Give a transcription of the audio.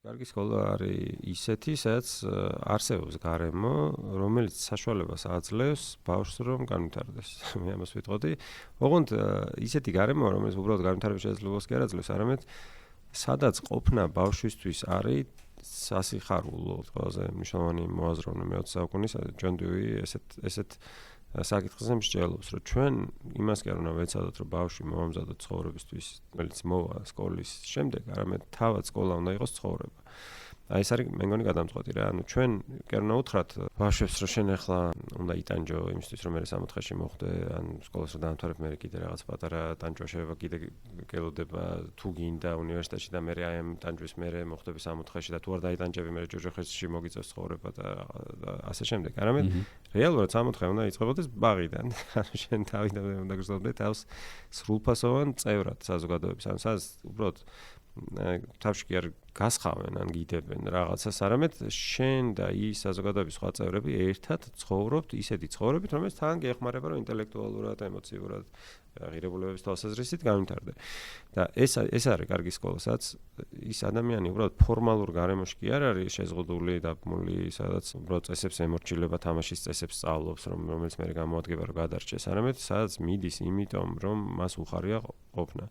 კარგი სკოლა არის ისეთი, სადაც არსებობს გარემო, რომელიც საშუალებას აძლევს ბავშვს რომ განვითარდეს. მე ამას ვიტყოდი. ოღონდ ისეთი გარემო, რომელიც უბრალოდ განვითარების შესაძლებლობას კი არ აძლევს, არამედ სადაც ყოფნა ბავშვისთვის არის სასიხარულო, ყველაზე მნიშვნელოვანი მოაზროვნე მე-20 საუკუნის ჯონ დუი ესეთ საკითხზე მსჯელობს, რომ ჩვენ იმას კი არ უნდა ვეცადოთ, რომ ბავშვი მომამზადოთ ცხოვრებისთვის, რომელიც მოვა სკოლის შემდეგ, არამედ თავად სკოლა უნდა იყოს ცხოვრება. აი ეს არის მე მგონი გადამწყვეტი რა. ანუ ჩვენ კი არ უნდა უთხრათ ბავშვებს, რომ შენ ახლა უნდა იტანჯო იმისთვის, რომ მე 64-ში მოხვდე, ან სკოლას რომ დაამთავრებ, მე კიდე რაღაც პატარა ტანჯვა შევა, კიდე გელოდება თუ გინდა უნივერსიტეტში და მე აი ამ ტანჯვის მერე მოხვდები 64-ში და თუ არ დაიტანჯები, მე ჯოჯოხეთში მოგიწევს ცხოვრება და ასე შემდეგ. არამედ რეალურად 64 უნდა იწყებოდეს ბაღიდან. ანუ შენ თავიდან უნდა გრძნობდე თავს სრულფასოვან წევრად საზოგადოების. ანუ სადაც უბრალოდ თავში კი არ გასხავენ ან გიდებენ რაღაცას, არამედ შენ და ის საზოგადოების სხვა წევრები ერთად ცხოვრობთ ისეთი ცხოვრებით, რომელიც თან გეხმარება, რომ ინტელექტუალურად, ემოციურად, ღირებულებების თვალსაზრისით განვითარდე. და ეს არის კარგი სკოლა, სადაც ის ადამიანი უბრალოდ ფორმალურ გარემოში კი არ არის შეზღუდული, დაბმული, სადაც უბრალოდ წესებს ემორჩილება, თამაშის წესებს სწავლობს, რომელიც მე გამოადგება რომ გადარჩეს, არამედ სადაც მიდის იმიტომ, რომ მას უხარია ყოფნა.